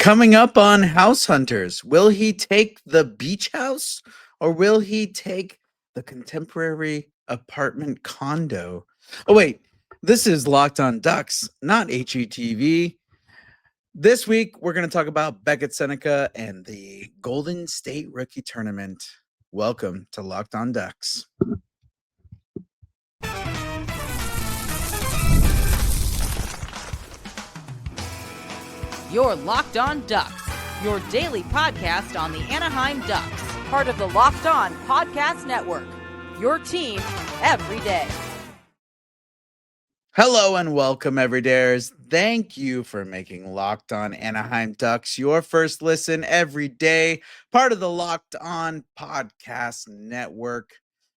Coming up on House Hunters, will he take the beach house or will he take the contemporary apartment condo? Oh, wait, this is Locked on Ducks, not HETV. This week, we're going to talk about Beckett Sennecke and the Golden State Rookie Tournament. Welcome to Locked on Ducks. You're Locked On Ducks, your daily podcast on the Anaheim Ducks, part of the Locked On Podcast Network. Your team every day. Hello and welcome, everydayers. Thank you for making Locked On Anaheim Ducks your first listen every day, part of the Locked On Podcast Network,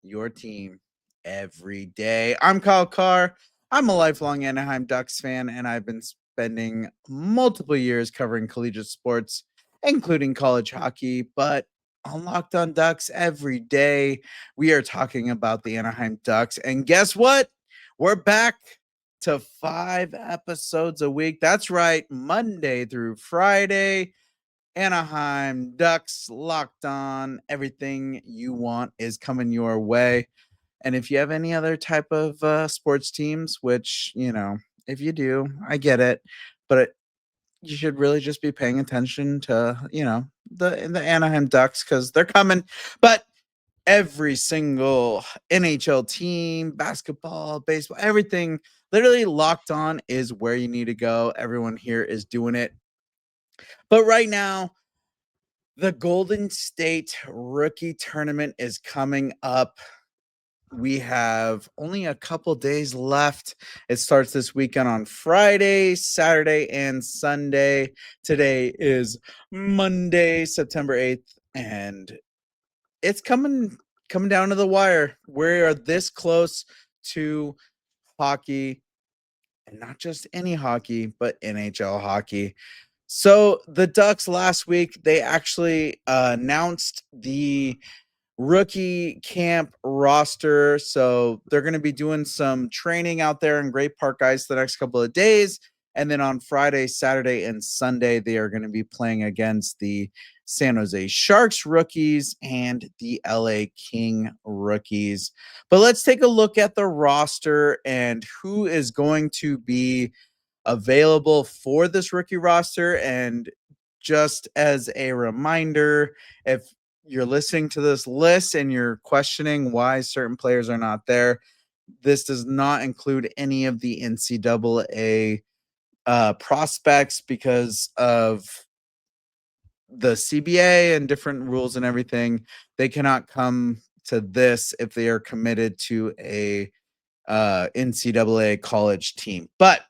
your team every day. I'm Kyle Kjer. I'm a lifelong Anaheim Ducks fan, and I've been spending multiple years covering collegiate sports, including college hockey, but on Locked On Ducks every day, we are talking about the Anaheim Ducks. And guess what? We're back to 5 episodes a week. That's right, Monday through Friday. Anaheim Ducks Locked On. Everything you want is coming your way. And if you have any other type of sports teams, which, if you do, I get it, but you should really just be paying attention to, the Anaheim Ducks because they're coming. But every single NHL team, basketball, baseball, everything literally Locked On is where you need to go. Everyone here is doing it. But right now, the Golden State Rookie Tournament is coming up. We have only a couple days left. It starts this weekend on Friday, Saturday, and Sunday. Today is Monday, September 8th, and it's coming down to the wire. We are this close to hockey, and not just any hockey, but NHL hockey. So the Ducks last week, they actually announced the rookie camp roster. So they're going to be doing some training out there in Great Park Ice the next couple of days. And then on Friday, Saturday, and Sunday, they are going to be playing against the San Jose Sharks rookies and the LA King rookies. But let's take a look at the roster and who is going to be available for this rookie roster. And just as a reminder, if you're listening to this list and you're questioning why certain players are not there, this does not include any of the NCAA prospects because of the CBA and different rules and everything. They cannot come to this if they are committed to a NCAA college team. But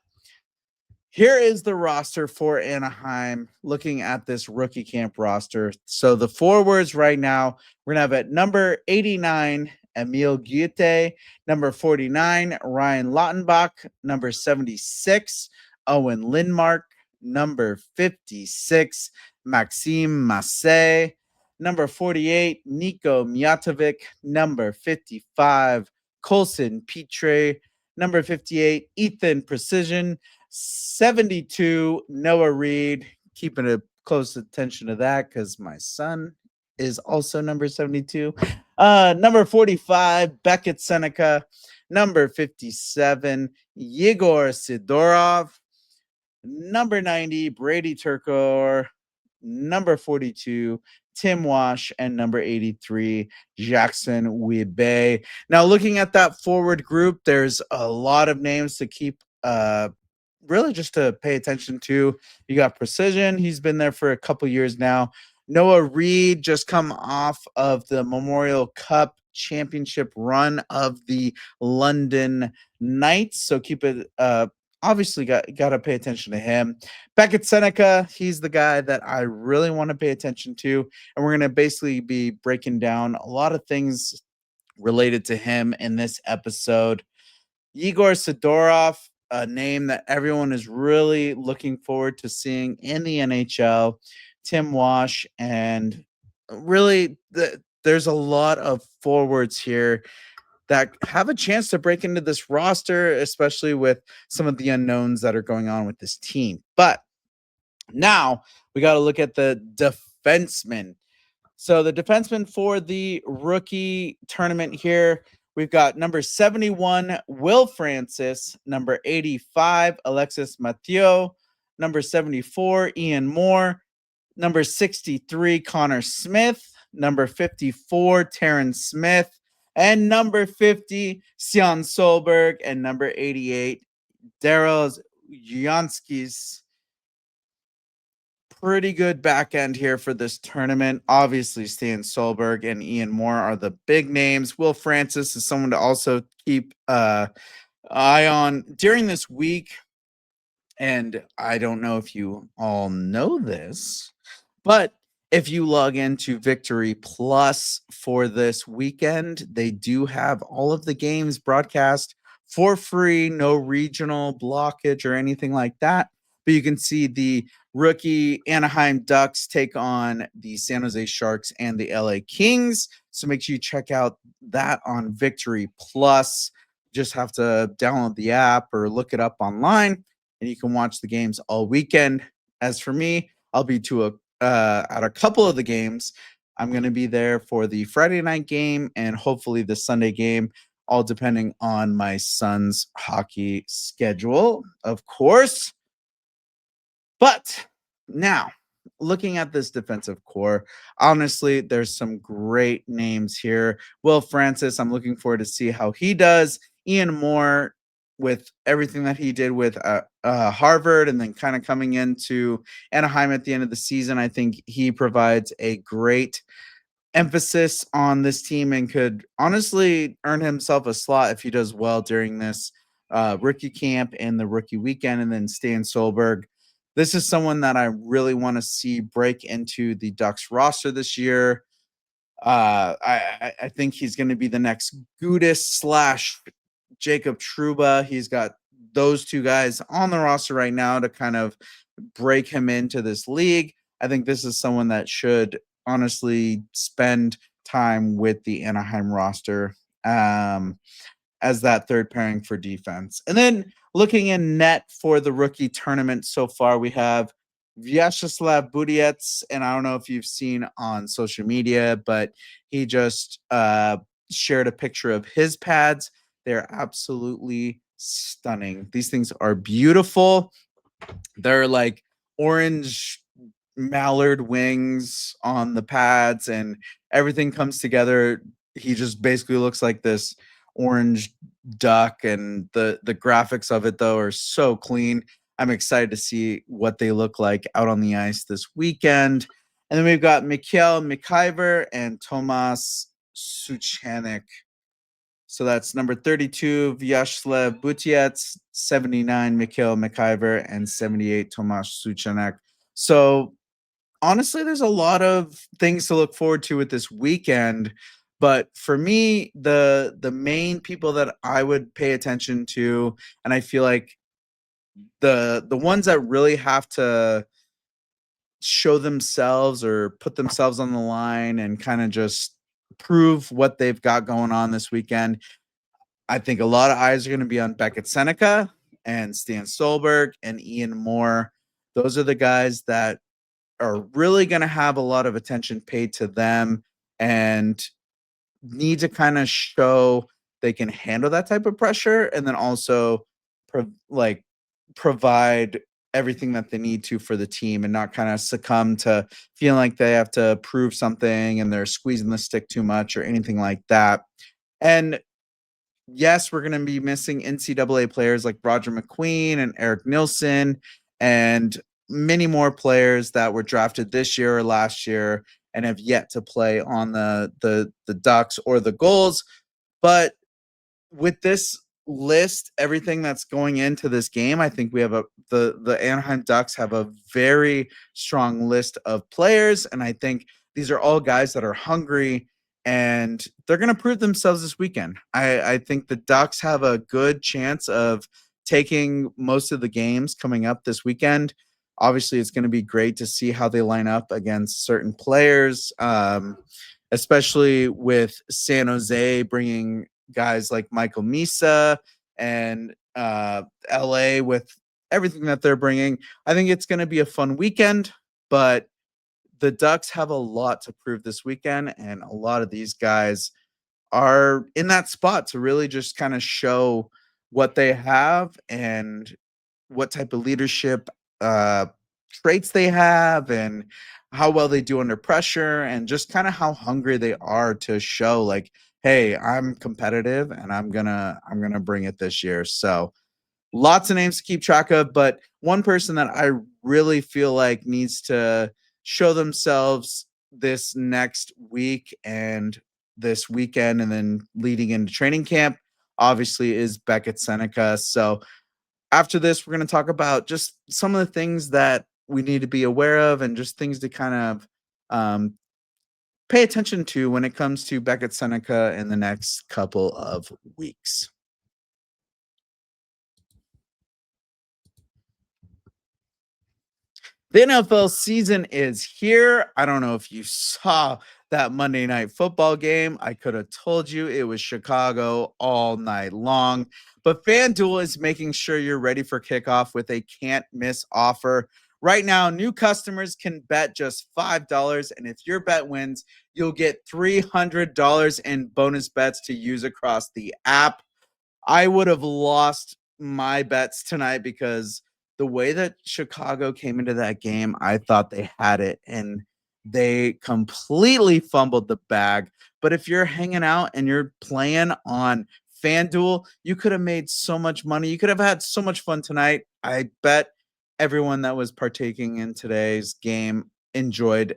here is the roster for Anaheim looking at this rookie camp roster. So the forwards right now, we're going to have at number 89, Emil Guite, number 49, Ryan Lautenbach, number 76, Owen Lindmark, number 56, Maxime Massé, number 48, Nico Mijatovic, number 55, Colson Pitre, number 58, Ethan Precision, 72, Noah Reed. Keeping a close attention to that because my son is also number 72. Number 45, Beckett Sennecke. Number 57, Yegor Sidorov. Number 90, Brady Turcor. Number 42, Tim Wash, and number 83, Jackson Wiebe. Now, looking at that forward group, there's a lot of names to keep really just to pay attention to. You got Precision. He's been there for a couple years now. Noah Reed just come off of the Memorial Cup championship run of the London Knights. So keep it obviously got to pay attention to him. Beckett Sennecke, he's the guy that I really want to pay attention to. And we're going to basically be breaking down a lot of things related to him in this episode. Yegor Sidorov, a name that everyone is really looking forward to seeing in the NHL. Tim Wash, and really there's a lot of forwards here that have a chance to break into this roster, especially with some of the unknowns that are going on with this team. But Now we got to look at the defensemen. So the defenseman for the rookie tournament here, we've got number 71, Will Francis, number 85, Alexis Mathieu, number 74, Ian Moore, number 63, Connor Smith, number 54, Terrence Smith, and number 50, Sion Solberg, and number 88, Daryl Janskis. Pretty good back end here for this tournament. Obviously, Stan Solberg and Ian Moore are the big names. Will Francis is someone to also keep eye on during this week. And I don't know if you all know this, but if you log into Victory Plus for this weekend, they do have all of the games broadcast for free, no regional blockage or anything like that. But you can see the rookie Anaheim Ducks take on the San Jose Sharks and the LA Kings. So make sure you check out that on Victory Plus. Just have to download the app or look it up online, and you can watch the games all weekend. As for me, I'll be at a couple of the games. I'm going to be there for the Friday night game and hopefully the Sunday game, all depending on my son's hockey schedule, of course. But now, looking at this defensive core, honestly, there's some great names here. Will Francis, I'm looking forward to see how he does. Ian Moore, with everything that he did with Harvard and then kind of coming into Anaheim at the end of the season, I think he provides a great emphasis on this team and could honestly earn himself a slot if he does well during this rookie camp and the rookie weekend. And then Stan Solberg, this is someone that I really want to see break into the Ducks roster this year. I think he's going to be the next Gudis slash Jacob Trouba. He's got those two guys on the roster right now to kind of break him into this league. I think this is someone that should honestly spend time with the Anaheim roster as that third pairing for defense. And then looking in net for the rookie tournament so far, we have Vyacheslav Budiets, and I don't know if you've seen on social media, but he just shared a picture of his pads. They're absolutely stunning. These things are beautiful. They're like orange mallard wings on the pads, and everything comes together. He just basically looks like this orange duck, and the graphics of it though are so clean. I'm excited to see what they look like out on the ice this weekend. And then we've got Mikhail Mikhaever and Tomas Suchanek. So that's number 32, Vyacheslav Butiets, 79, Mikhail Mikhaever, and 78, Tomas Suchanek. So honestly, there's a lot of things to look forward to with this weekend. But for me, the main people that I would pay attention to, and I feel like the ones that really have to show themselves or put themselves on the line and kind of just prove what they've got going on this weekend, I think a lot of eyes are going to be on Beckett Sennecke and Stan Solberg and Ian Moore. Those are the guys that are really going to have a lot of attention paid to them and need to kind of show they can handle that type of pressure, and then also provide everything that they need to for the team and not kind of succumb to feeling like they have to prove something and they're squeezing the stick too much or anything like that. And yes, we're going to be missing NCAA players like Roger McQueen and Eric Nilsson and many more players that were drafted this year or last year and have yet to play on the Ducks or the Gulls. But with this list, everything that's going into this game, I think we have the Anaheim Ducks have a very strong list of players, and I think these are all guys that are hungry and they're going to prove themselves this weekend. I think the Ducks have a good chance of taking most of the games coming up this weekend. Obviously, it's going to be great to see how they line up against certain players, especially with San Jose bringing guys like Michael Misa and LA with everything that they're bringing. I think it's going to be a fun weekend, but the Ducks have a lot to prove this weekend, and a lot of these guys are in that spot to really just kind of show what they have and what type of leadership uh, traits they have and how well they do under pressure and just kind of how hungry they are to show like, hey, I'm competitive and I'm gonna bring it this year. So lots of names to keep track of, but one person that I really feel like needs to show themselves this next week and this weekend and then leading into training camp obviously is Beckett Sennecke. So after this, we're going to talk about just some of the things that we need to be aware of and just things to kind of um, pay attention to when it comes to Beckett Sennecke in the next couple of weeks. The NFL season is here. I don't know if you saw that Monday night football game. I could have told you it was Chicago all night long. But FanDuel is making sure you're ready for kickoff with a can't miss offer. Right now, new customers can bet just $5. And if your bet wins, you'll get $300 in bonus bets to use across the app. I would have lost my bets tonight because the way that Chicago came into that game, I thought they had it and they completely fumbled the bag. But if you're hanging out and you're playing on FanDuel, you could have made so much money. You could have had so much fun tonight. I bet everyone that was partaking in today's game enjoyed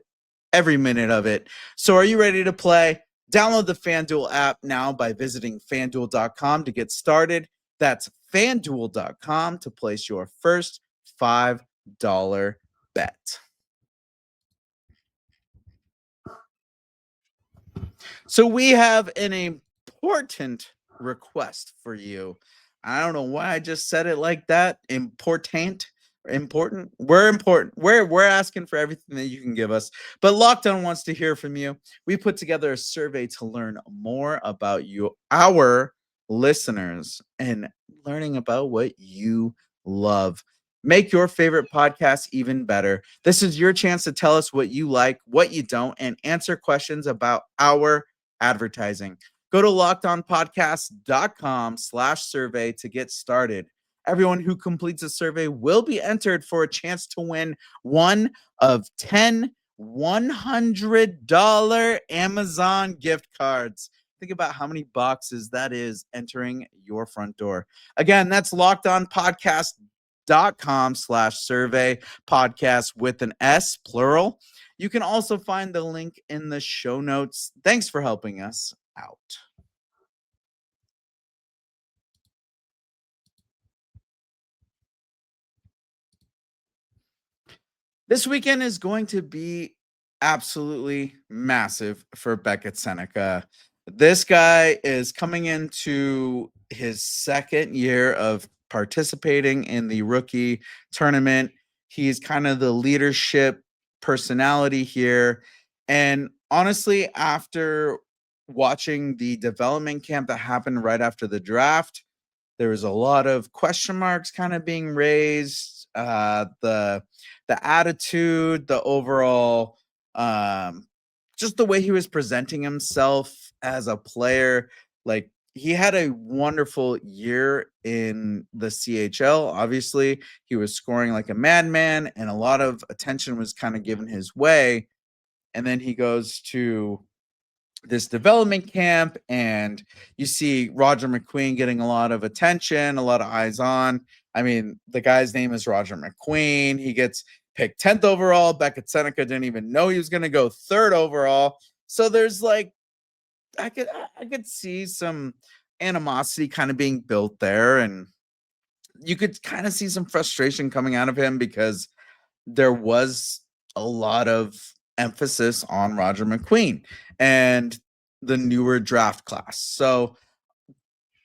every minute of it. So are you ready to play? Download the FanDuel app now by visiting fanduel.com to get started. That's fanduel.com to place your first $5 bet. So we have an important request for you. I don't know why I just said it like that. Important. We're important. We're asking for everything that you can give us. But Lockdown wants to hear from you. We put together a survey to learn more about you, our listeners, and learning about what you love. Make your favorite podcast even better. This is your chance to tell us what you like, what you don't, and answer questions about our advertising. Go to lockedonpodcast.com/survey to get started. Everyone who completes a survey will be entered for a chance to win one of 10 $100 Amazon gift cards. Think about how many boxes that is entering your front door. Again, that's lockedonpodcast.com/survey, podcast with an S, plural. You can also find the link in the show notes. Thanks for helping us out. This weekend is going to be absolutely massive for Beckett Sennecke. This guy is coming into his second year of participating in the rookie tournament. He's kind of the leadership personality here. And honestly, after watching the development camp that happened right after the draft, there was a lot of question marks kind of being raised. The attitude, the overall, just the way he was presenting himself as a player. Like he had a wonderful year in the CHL. Obviously, he was scoring like a madman, and a lot of attention was kind of given his way. And then he goes to this development camp and you see Roger McQueen getting a lot of attention, a lot of eyes on. I mean, the guy's name is Roger McQueen. He gets picked 10th overall. Beckett Sennecke didn't even know he was going to go 3rd overall. So there's like I could see some animosity kind of being built there, and you could kind of see some frustration coming out of him because there was a lot of emphasis on Roger McQueen and the newer draft class. So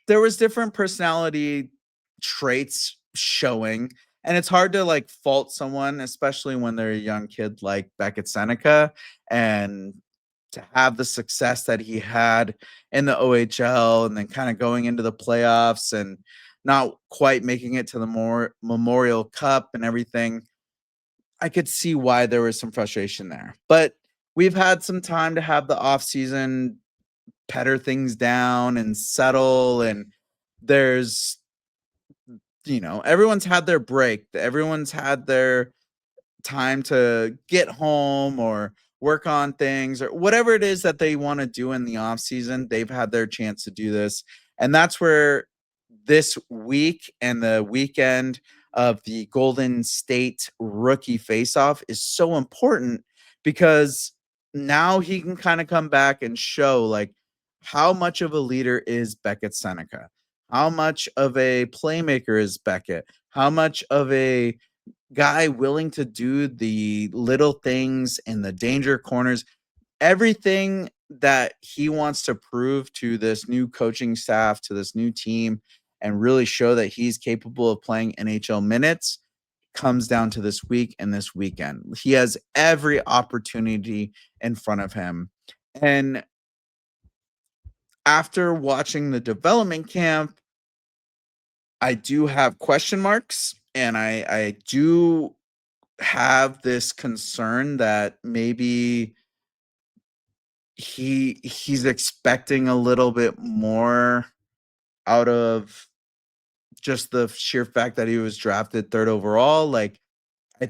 there was different personality traits showing, and it's hard to like fault someone, especially when they're a young kid like Beckett Sennecke, and to have the success that he had in the OHL and then kind of going into the playoffs and not quite making it to the more Memorial Cup and everything. I could see why there was some frustration there. But we've had some time to have the offseason petter things down and settle, and there's everyone's had their break. Everyone's had their time to get home or work on things or whatever it is that they want to do in the off season. They've had their chance to do this. And that's where this week and the weekend of the Golden State rookie faceoff is so important, because now he can kind of come back and show like how much of a leader is Beckett Sennecke, how much of a playmaker is Beckett, how much of a guy willing to do the little things in the danger corners, everything that he wants to prove to this new coaching staff, to this new team, and really show that he's capable of playing NHL minutes comes down to this week and this weekend. He has every opportunity in front of him. And after watching the development camp, I do have question marks, and I do have this concern that maybe he's expecting a little bit more out of just the sheer fact that he was drafted 3rd overall. Like, I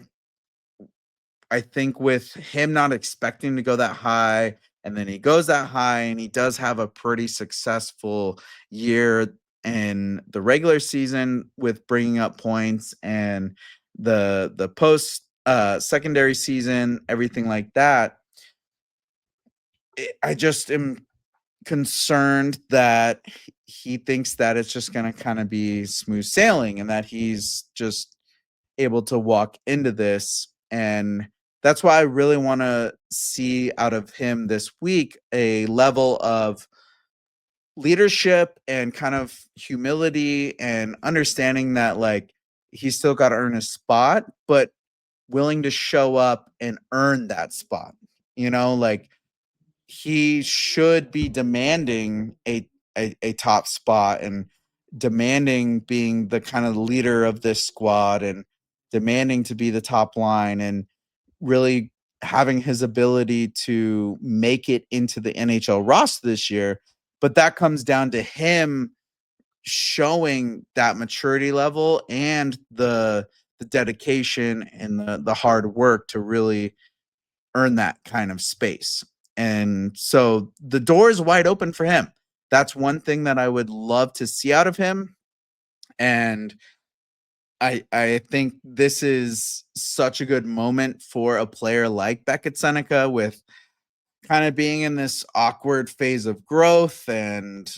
I think with him not expecting to go that high, and then he goes that high, and he does have a pretty successful year in the regular season with bringing up points, and the post secondary season, everything like that. I just am concerned that he thinks that it's just going to kind of be smooth sailing, and that he's just able to walk into this. And that's why I really want to see out of him this week a level of leadership and kind of humility, and understanding that like he's still got to earn his spot, but willing to show up and earn that spot. Like, he should be demanding a top spot, and demanding being the kind of leader of this squad, and demanding to be the top line, and really having his ability to make it into the NHL roster this year. But that comes down to him showing that maturity level, and the dedication and the hard work to really earn that kind of space. And so the door is wide open for him. That's one thing that I would love to see out of him. And I think this is such a good moment for a player like Beckett Sennecke, with kind of being in this awkward phase of growth and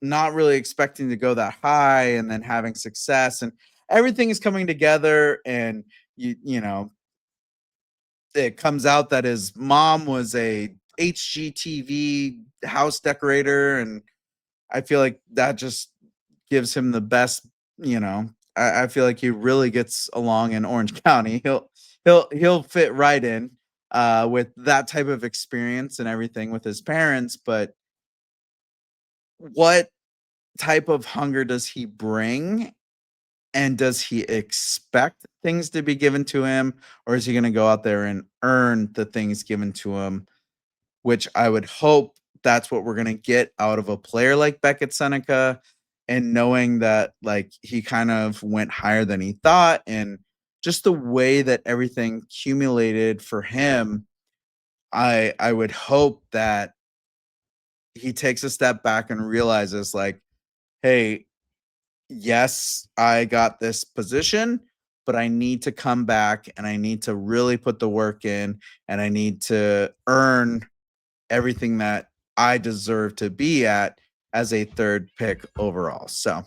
not really expecting to go that high, and then having success, and everything is coming together. And it comes out that his mom was a HGTV house decorator, and I feel like that just gives him the best. I feel like he really gets along in Orange County. He'll fit right in with that type of experience and everything with his parents. But what type of hunger does he bring? And does he expect things to be given to him, or is he going to go out there and earn the things given to him? Which I would hope that's what we're going to get out of a player like Beckett Sennecke, and knowing that like he kind of went higher than he thought, and just the way that everything accumulated for him. I would hope that he takes a step back and realizes like, hey, yes, I got this position, but I need to come back, and I need to really put the work in, and I need to earn everything that I deserve to be at as a 3rd pick overall. So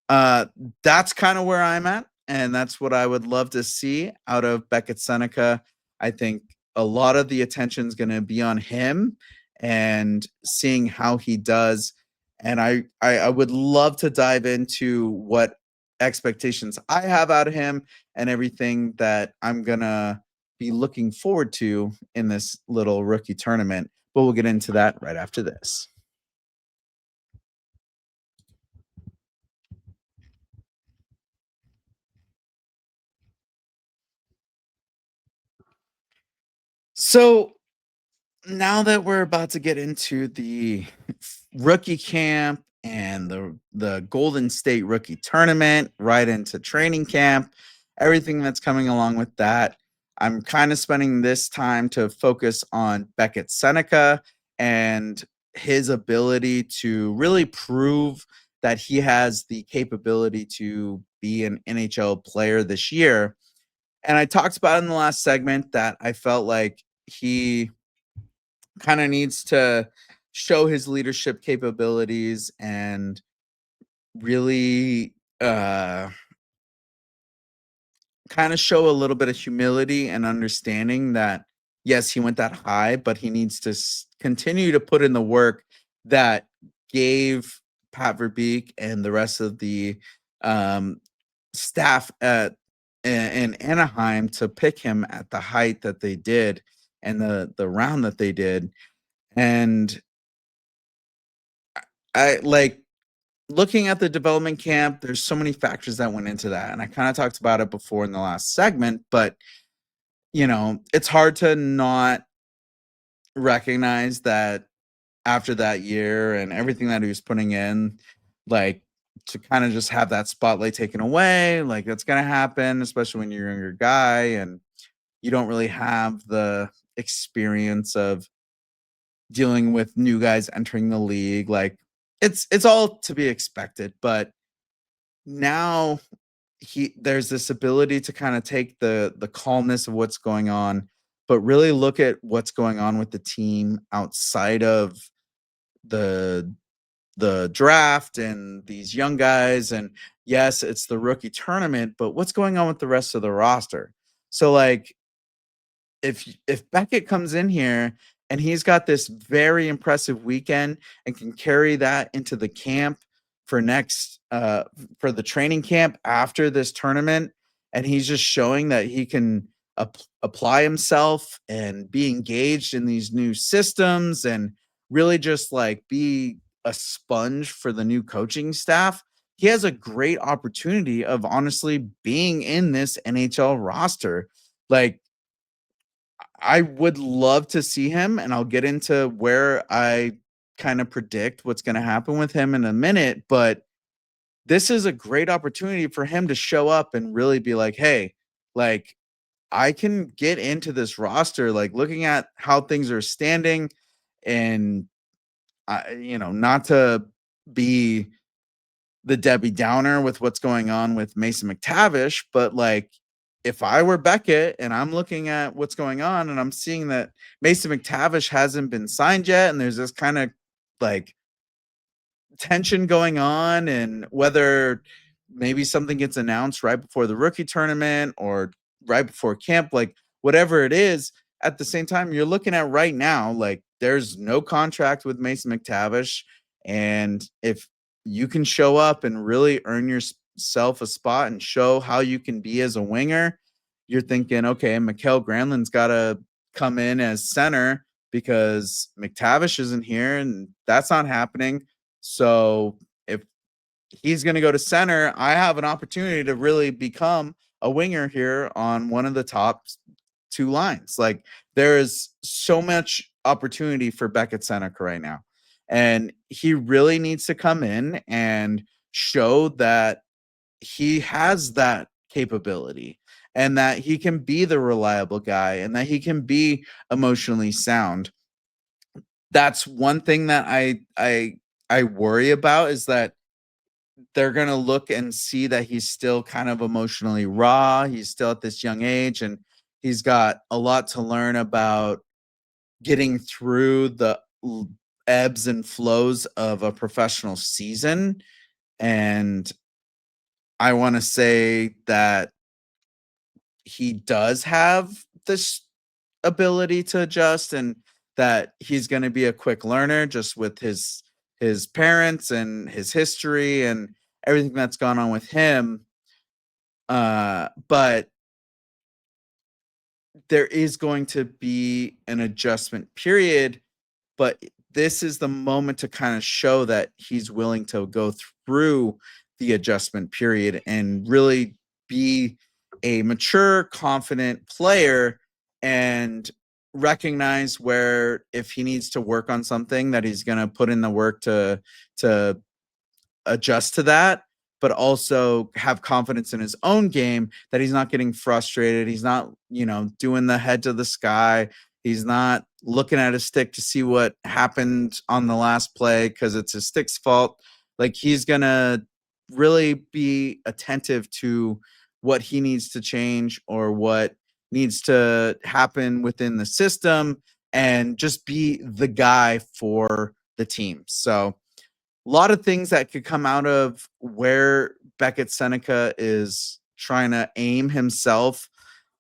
uh, that's kind of where I'm at, and that's what I would love to see out of Beckett Sennecke. I think a lot of the attention is going to be on him and seeing how he does. And I would love to dive into what expectations I have out of him, and everything that I'm going to be looking forward to in this little rookie tournament. But we'll get into that right after this. So now that we're about to get into the rookie camp and the Golden State rookie tournament, right into training camp, everything that's coming along with that, I'm kind of spending this time to focus on Beckett Sennecke and his ability to really prove that he has the capability to be an NHL player this year. And I talked about in the last segment that I felt like he kind of needs to show his leadership capabilities and really kind of show a little bit of humility and understanding that yes, he went that high, but he needs to continue to put in the work that gave Pat Verbeek and the rest of the um, staff in Anaheim to pick him at the height that they did and the round that they did. And I like looking at the development camp, there's so many factors that went into that. And I kind of talked about it before in the last segment, but it's hard to not recognize that after that year and everything that he was putting in, like to kind of just have that spotlight taken away, like that's gonna happen, especially when you're a younger guy and you don't really have the experience of dealing with new guys entering the league. Like it's all to be expected, but now there's this ability to kind of take the calmness of what's going on, but really look at what's going on with the team outside of the the draft and these young guys. And yes, it's the rookie tournament, but what's going on with the rest of the roster? So like if Beckett comes in here and he's got this very impressive weekend and can carry that into the camp for next for the training camp after this tournament, and he's just showing that he can apply himself and be engaged in these new systems and really just like be a sponge for the new coaching staff, he has a great opportunity of honestly being in this NHL roster. Like I would love to see him, and I'll get into where I kind of predict what's going to happen with him in a minute. But this is a great opportunity for him to show up and really be like, hey, like I can get into this roster, like looking at how things are standing. And, not to be the Debbie Downer with what's going on with Mason McTavish, but like if I were Beckett and I'm looking at what's going on and I'm seeing that Mason McTavish hasn't been signed yet, and there's this kind of like tension going on, and whether maybe something gets announced right before the rookie tournament or right before camp, like whatever it is, at the same time, you're looking at right now, like there's no contract with Mason McTavish. And if you can show up and really earn yourself a spot and show how you can be as a winger, you're thinking, okay, Mikael Granlund's got to come in as center because McTavish isn't here and that's not happening. So if he's going to go to center, I have an opportunity to really become a winger here on one of the top two lines. Like there is so much opportunity for Beckett Sennecke right now. And he really needs to come in and show that he has that capability and that he can be the reliable guy and that he can be emotionally sound. That's one thing that I worry about, is that they're going to look and see that he's still kind of emotionally raw. He's still at this young age and he's got a lot to learn about getting through the ebbs and flows of a professional season. And I want to say that he does have this ability to adjust and that he's going to be a quick learner just with his parents and his history and everything that's gone on with him. But there is going to be an adjustment period, but this is the moment to kind of show that he's willing to go through the adjustment period and really be a mature, confident player. And recognize where if he needs to work on something that he's going to put in the work to adjust to that, but also have confidence in his own game that he's not getting frustrated. He's not, doing the head to the sky. He's not looking at his stick to see what happened on the last play because it's his stick's fault. Like, he's going to really be attentive to what he needs to change or what needs to happen within the system and just be the guy for the team. So, a lot of things that could come out of where Beckett Sennecke is trying to aim himself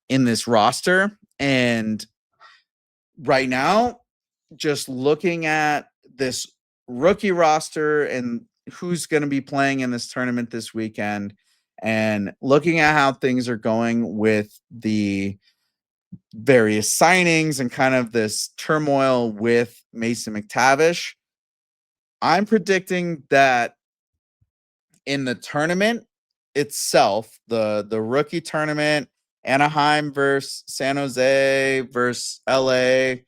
in this roster. And right now, just looking at this rookie roster and who's going to be playing in this tournament this weekend and looking at how things are going with the various signings and kind of this turmoil with Mason McTavish, I'm predicting that in the tournament itself, the rookie tournament, Anaheim versus San Jose versus LA,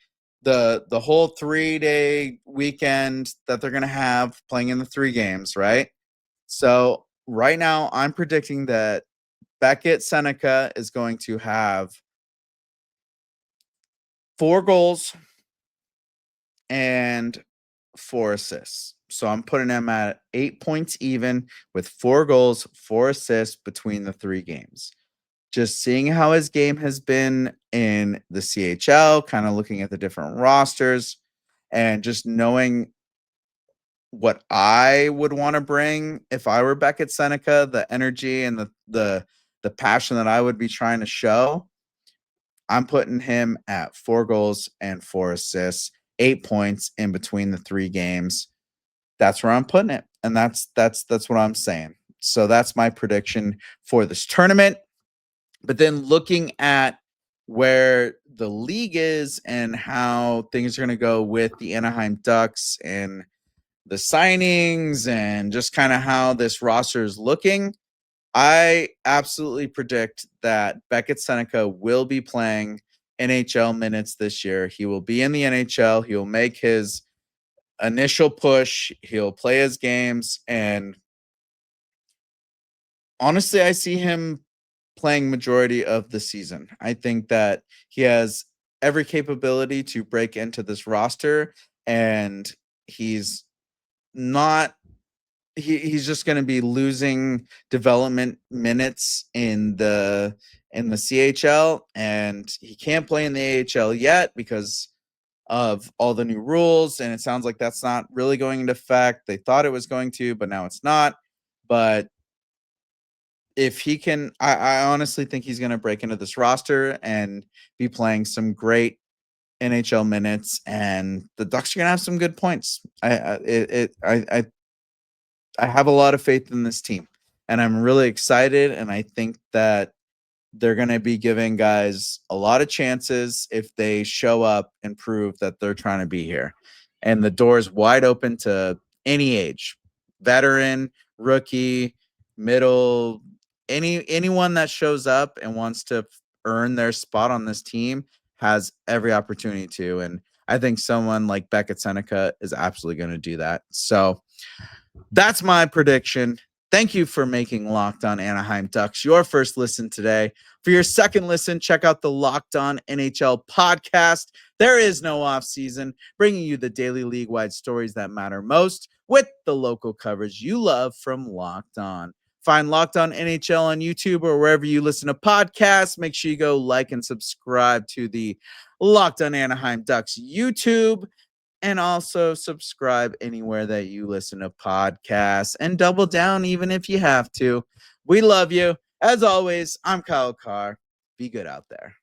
the whole 3-day weekend that they're going to have playing in the 3 games, right? So right now I'm predicting that Beckett Sennecke is going to have 4 goals and 4 assists. So I'm putting him at 8 points even with 4 goals, 4 assists between the 3 games. Just seeing how his game has been in the CHL, kind of looking at the different rosters and just knowing what I would want to bring if I were Beckett Sennecke, the energy and the passion that I would be trying to show. I'm putting him at 4 goals and 4 assists, 8 points in between the 3 games. That's where I'm putting it. And that's what I'm saying. So that's my prediction for this tournament. But then looking at where the league is and how things are going to go with the Anaheim Ducks and the signings and just kind of how this roster is looking, I absolutely predict that Beckett Sennecke will be playing NHL minutes this year. He will be in the NHL. He will make his initial push. He'll play his games. And honestly, I see him playing majority of the season. I think that he has every capability to break into this roster, and he's not he's just going to be losing development minutes in the CHL, and he can't play in the AHL yet because of all the new rules, and it sounds like that's not really going into effect. They thought it was going to, but now it's not. But if he can, I honestly think he's going to break into this roster and be playing some great NHL minutes, and the Ducks are going to have some good points. I have a lot of faith in this team, and I'm really excited, and I think that they're going to be giving guys a lot of chances if they show up and prove that they're trying to be here. And the door is wide open to any age, veteran, rookie, middle, anyone that shows up and wants to earn their spot on this team has every opportunity to. And I think someone like Beckett Sennecke is absolutely going to do that. So that's my prediction. Thank you for making Locked On Anaheim Ducks your first listen today. For your second listen, check out the Locked On NHL podcast. There is no off season, bringing you the daily league-wide stories that matter most with the local coverage you love from Locked On. Find Locked On NHL on YouTube or wherever you listen to podcasts. Make sure you go like and subscribe to the Locked On Anaheim Ducks YouTube. And also subscribe anywhere that you listen to podcasts and double down even if you have to. We love you. As always, I'm Kyle Kjer. Be good out there.